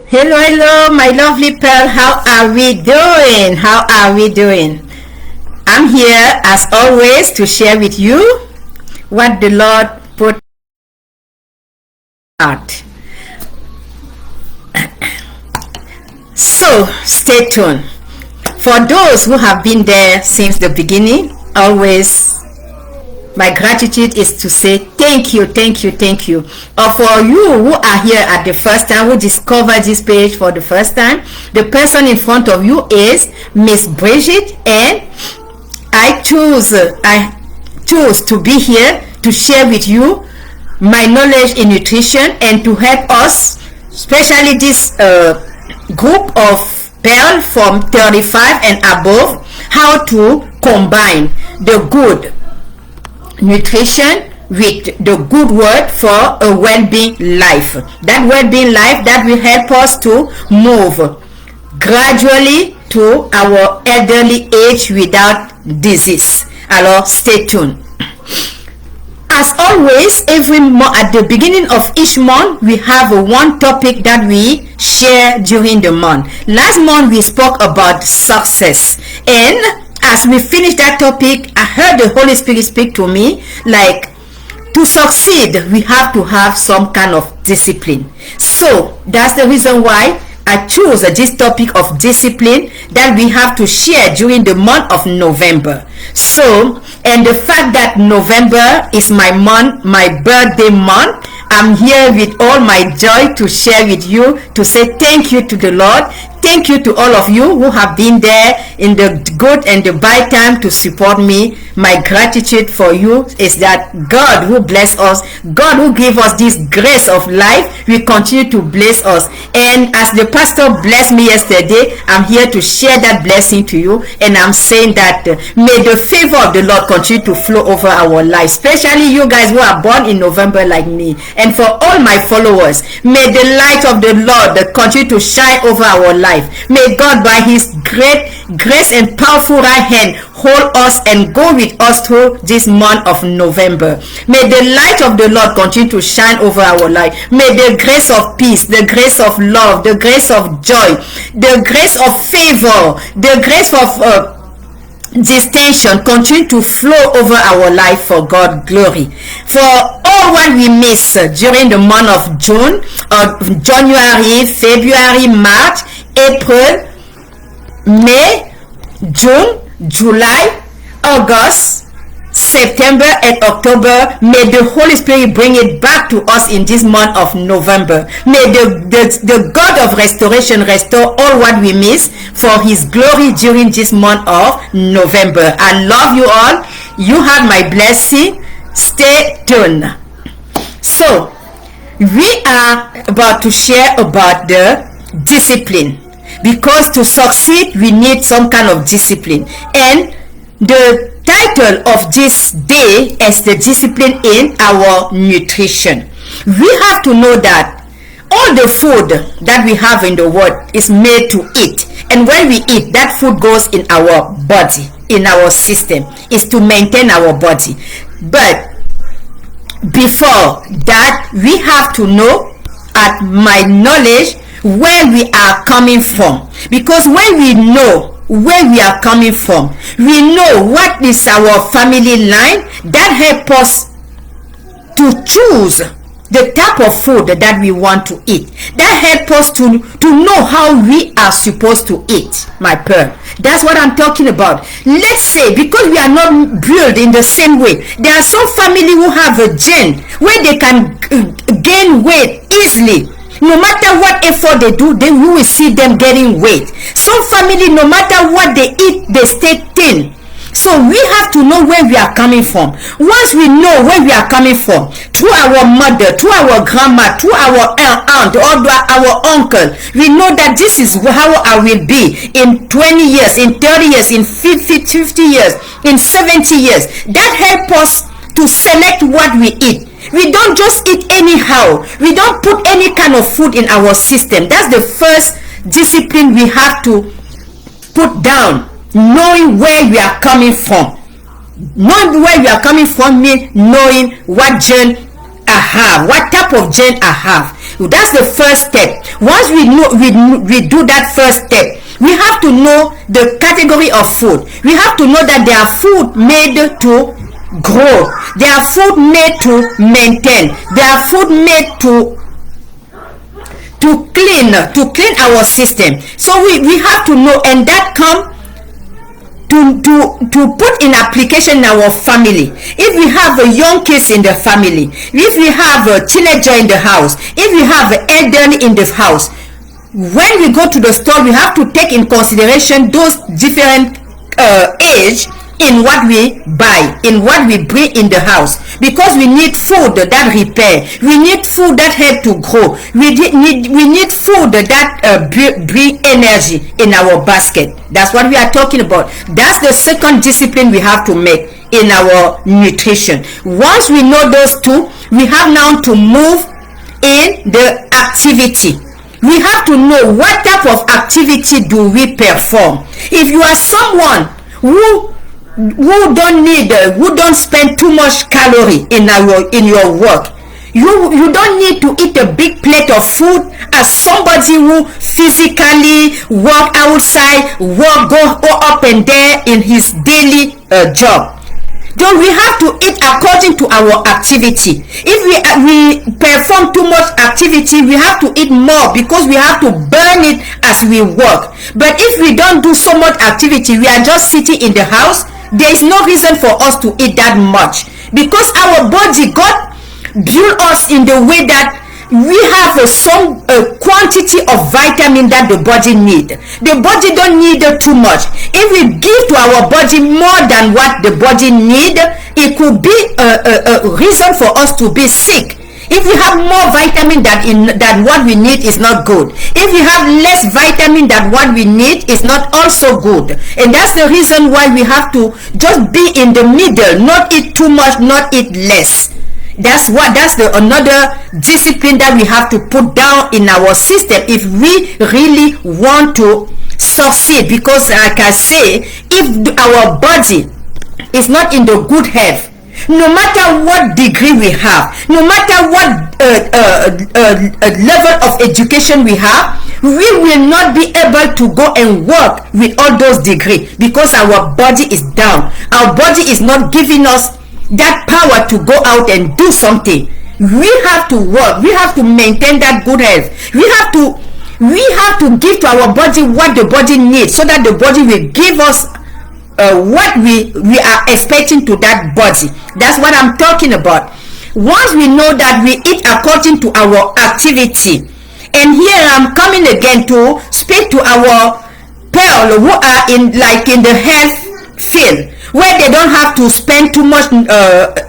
Hello, hello, my lovely Pearl. How are we doing? How are we doing? I'm here as always to share with you what the Lord put out. So stay tuned. For those who have been there since the beginning, always my gratitude is to say thank you, thank you, thank you. Or for you who are here at the first time, who discovered this page for the first time, the person in front of you is Miss Bridget, and I choose to be here to share with you my knowledge in nutrition and to help us, especially this group of Pearl from 35 and above, how to combine the good nutrition with the good word for a well-being life. That well-being life that will help us to move gradually to our elderly age without disease. Alors, stay tuned. As always, every month, at the beginning of each month, we have one topic that we share during the month. Last month, we spoke about success, and as we finish that topic, I heard the Holy Spirit speak to me like, to succeed, we have to have some kind of discipline. So that's the reason why I choose this topic of discipline that we have to share during the month of November. So, and the fact that November is my month, my birthday month, I'm here with all my joy to share with you, to say thank you to the Lord. Thank you to all of you who have been there in the good and the bad time to support me. My gratitude for you is that God who bless us, God who gave us this grace of life, will continue to bless us. And as the pastor blessed me yesterday, I'm here to share that blessing to you. And I'm saying that may the favor of the Lord continue to flow over our lives, especially you guys who are born in November like me. And for all my followers, may the light of the Lord continue to shine over our life. May God, by his great grace and powerful right hand, hold us and go with us through this month of November. May the light of the Lord continue to shine over our life. May the grace of peace, the grace of love, the grace of joy, the grace of favor, the grace of distinction continue to flow over our life for God glory. For all what we miss during the month of June, January, February, March, April, May, June, July, August, September, and October, may the Holy Spirit bring it back to us in this month of November. May the God of restoration restore all what we miss for his glory during this month of November. I love you all. You have my blessing. Stay tuned. So, we are about to share about the discipline, because to succeed we need some kind of discipline, and the title of this day is the discipline in our nutrition. We have to know that all the food that we have in the world is made to eat, and when we eat, that food goes in our body, in our system, is to maintain our body. But before that, we have to know, at my knowledge, where we are coming from, because when we know where we are coming from, we know what is our family line, that help us to choose the type of food that we want to eat. That help us to know how we are supposed to eat, my pearl. That's what I'm talking about. Let's say, because we are not built in the same way, there are some family who have a gene where they can gain weight easily. No matter what effort they do, then you will see them getting weight. Some family, no matter what they eat, they stay thin. So we have to know where we are coming from. Once we know where we are coming from, through our mother, through our grandma, through our aunt, or our uncle, we know that this is how I will be in 20 years, in 30 years, in 50 years, in 70 years. That helps us to select what we eat. We don't just eat anyhow. We don't put any kind of food in our system. That's the first discipline we have to put down. Knowing where we are coming from. Knowing where we are coming from means knowing what gene I have, what type of gene I have. That's the first step. Once we do that first step, we have to know the category of food. We have to know that there are food made to grow. There are food made to maintain. There are food made to clean our system. So we have to know, and that comes to put in application in our family. If we have a young kids in the family, if we have a teenager in the house, if we have an elderly in the house, when we go to the store, we have to take in consideration those different age in what we buy, in what we bring in the house, because we need food that repair, we need food that help to grow, we need food that bring energy in our basket. That's what we are talking about. That's the second discipline we have to make in our nutrition. Once we know those two, we have now to move in the activity. We have to know what type of activity do we perform. If you are someone who don't spend too much calorie in your work, you don't need to eat a big plate of food as somebody who physically work outside, go up and down in his daily job. So we have to eat according to our activity. If we perform too much activity, we have to eat more because we have to burn it as we work. But if we don't do so much activity, we are just sitting in the house, there is no reason for us to eat that much, because our body, God built us in the way that we have some quantity of vitamin that the body need. The body don't need too much. If we give to our body more than what the body need, it could be a reason for us to be sick. If we have more vitamin than what we need, is not good. If we have less vitamin than what we need, is not also good. And that's the reason why we have to just be in the middle, not eat too much, not eat less. That's another discipline that we have to put down in our system if we really want to succeed. Because like I say, if our body is not in the good health, no matter what degree we have, no matter what level of education we have, we will not be able to go and work with all those degrees, because our body is down. Our body is not giving us that power to go out and do something. We have to work. We have to maintain that good health. We have to give to our body what the body needs, so that the body will give us what we are expecting to that body. That's what I'm talking about. Once we know that we eat according to our activity, and here I'm coming again to speak to our people who are in the health field, where they don't have to spend too much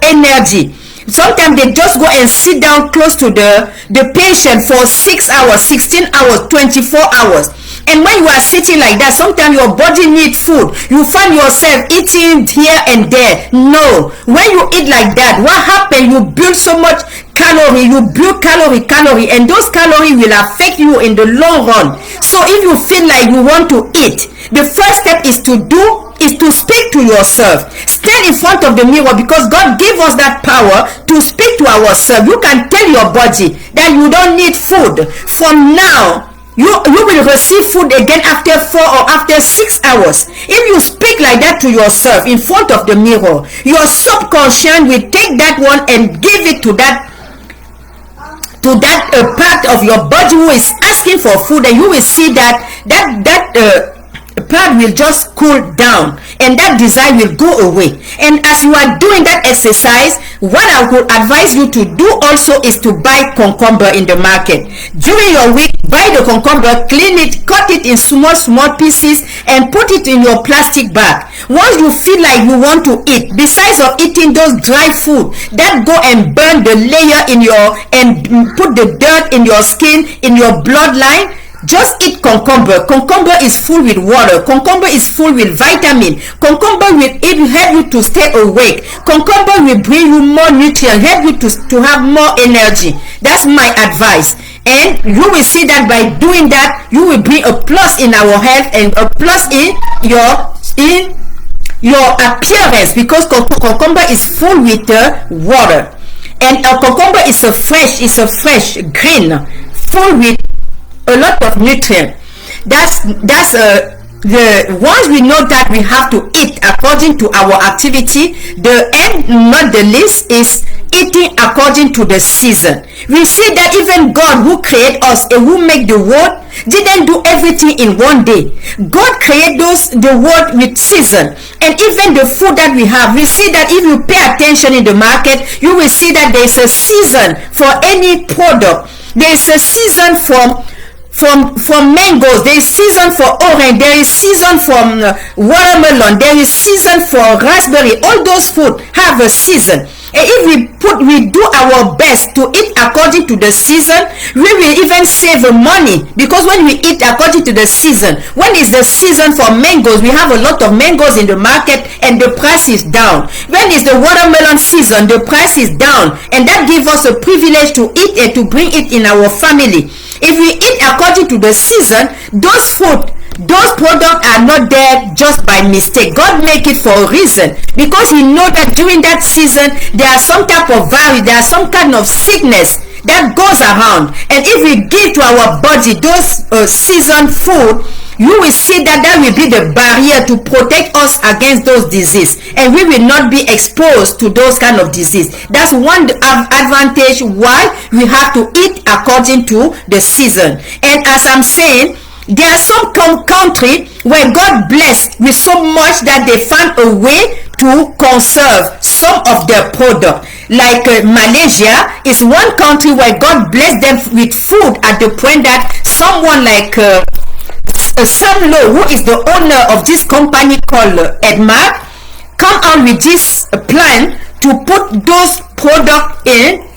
energy. Sometimes they just go and sit down close to the patient for 6 hours, 16 hours, 24 hours. And when you are sitting like that, sometimes your body needs food. You find yourself eating here and there. No. When you eat like that, what happens? You build so much calorie. You build calorie, and those calories will affect you in the long run. So if you feel like you want to eat, the first step is to speak to yourself. Stand in front of the mirror, because God gave us that power to speak to ourselves. You can tell your body that you don't need food. From now, you will receive food again after 4 or after 6 hours. If you speak like that to yourself in front of the mirror, your subconscious will take that one and give it to that part of your body who is asking for food, and you will see that part will just cool down, and that desire will go away. And as you are doing that exercise, what I would advise you to do also is to buy cucumber in the market. During your week, buy the cucumber, clean it, cut it in small pieces, and put it in your plastic bag. Once you feel like you want to eat, besides of eating those dry food that go and burn the layer and put the dirt in your skin, in your bloodline, just eat cucumber. Cucumber is full with water. Cucumber is full with vitamin. Cucumber will help you to stay awake. Cucumber will bring you more nutrients, help you to have more energy. That's my advice. And you will see that by doing that, you will bring a plus in our health and a plus in your appearance, because cucumber is full with water. And a cucumber is a fresh green, full with a lot of nutrient. That's the once we know that we have to eat according to our activity, the end, not the least, is eating according to the season. We see that even God who created us and who made the world didn't do everything in one day. God created the world with season. And even the food that we have, we see that if you pay attention in the market, you will see that there is a season for any product. There is a season from mangoes, there is season for orange, there is season from watermelon, there is season for raspberry. All those food have a season. And if we do our best to eat according to the season, we will even save money, because when we eat according to the season, when is the season for mangoes, we have a lot of mangoes in the market and the price is down. When is the watermelon season, the price is down, and that gives us a privilege to eat and to bring it in our family. If we eat according to the season, those products are not there just by mistake. God make it for a reason, because He know that during that season there are some type of virus, there are some kind of sickness that goes around. And if we give to our body those season food, you will see that will be the barrier to protect us against those diseases, and we will not be exposed to those kind of disease. That's one advantage why we have to eat according to the season. And as I'm saying, there are some country where God blessed with so much that they found a way to conserve some of their product. Like Malaysia is one country where God blessed them with food at the point that someone like Sam Low, who is the owner of this company called Edmark, come out with this plan to put those products in,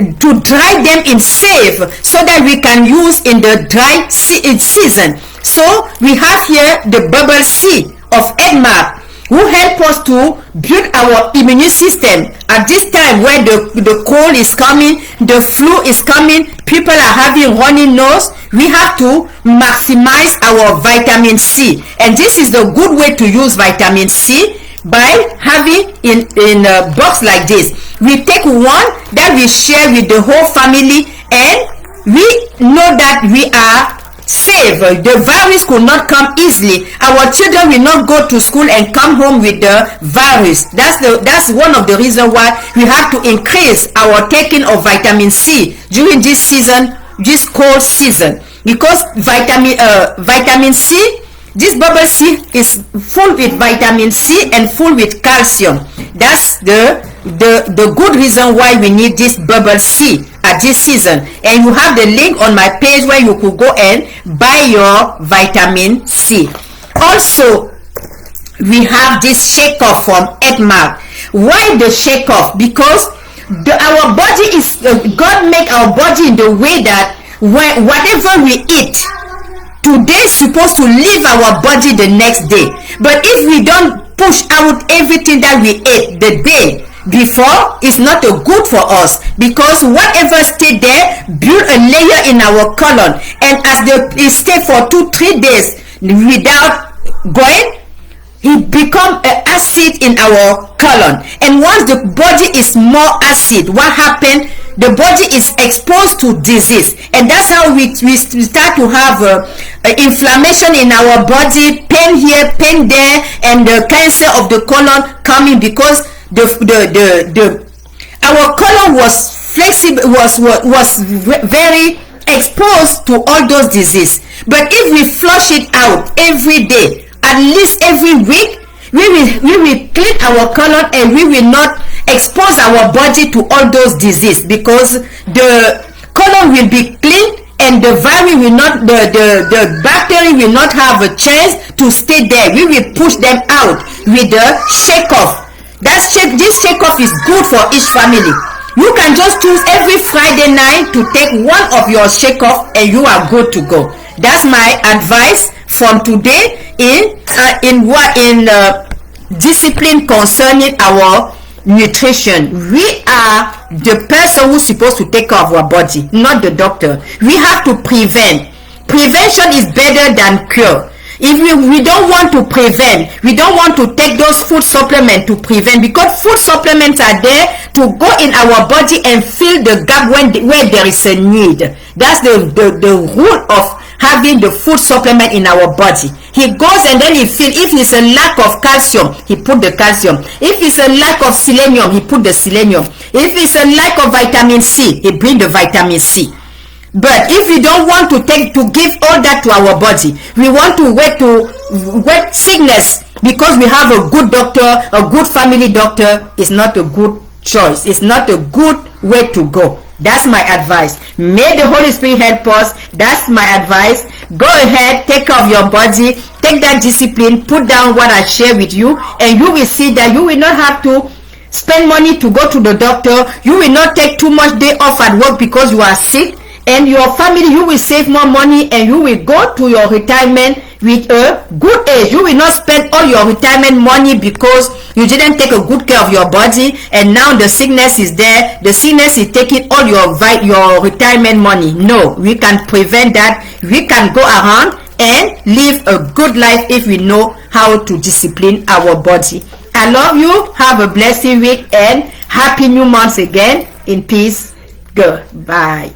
to dry them in safe, so that we can use in the dry season. So we have here the bubble C of Edmark, who help us to build our immune system at this time where the cold is coming, the flu is coming, people are having runny nose. We have to maximize our vitamin C, and this is the good way to use vitamin C, by having in a box like this. We take one that we share with the whole family, and we know that we are safe. The virus could not come easily. Our children will not go to school and come home with the virus. That's one of the reasons why we have to increase our taking of vitamin C during this season, this cold season, because vitamin C, this bubble C is full with vitamin C and full with calcium. That's the good reason why we need this bubble C at this season. And you have the link on my page where you could go and buy your vitamin C. Also, we have this shake off from Edmark. Why the shake off? Because our body is God make our body in the way that whatever we eat today is supposed to leave our body the next day. But if we don't push out everything that we ate the day before, it's not a good for us, because whatever stayed there build a layer in our colon, and as it stay for 2-3 days without going, it become an acid in our colon. And once the body is more acid, what happened? The body is exposed to disease, and that's how we start to have inflammation in our body, pain here, pain there, and the cancer of the colon coming, because our colon was flexible, was very exposed to all those diseases. But if we flush it out every day, at least every week, we will clean our colon, and we will not expose our body to all those diseases, because the colon will be clean, and the virus will not, the bacteria will not have a chance to stay there. We will push them out with the shake off. This shake off is good for each family. You can just choose every Friday night to take one of your shake off, and you are good to go. That's my advice from today in discipline concerning our nutrition. We are the person who's supposed to take care of our body, not the doctor. We have to prevent. Prevention is better than cure. If we don't want to prevent, we don't want to take those food supplements to prevent, because food supplements are there to go in our body and fill the gap where there is a need. That's the rule of having the food supplement in our body. He goes and then he feels, if it's a lack of calcium, he put the calcium. If it's a lack of selenium, he put the selenium. If it's a lack of vitamin C, he bring the vitamin C. But if we don't want to give all that to our body, we want to wait sickness because we have a good doctor, a good family doctor, is not a good choice. It's not a good way to go. That's my advice. May the Holy Spirit help us. That's my advice. Go ahead, take care of your body, take that discipline, put down what I share with you, and you will see that you will not have to spend money to go to the doctor. You will not take too much day off at work because you are sick. And your family, you will save more money, and you will go to your retirement with a good age. You will not spend all your retirement money because you didn't take a good care of your body, and now the sickness is there. The sickness is taking all your retirement money. No, we can prevent that. We can go around and live a good life if we know how to discipline our body. I love you. Have a blessed week and happy new month again. In peace. Goodbye.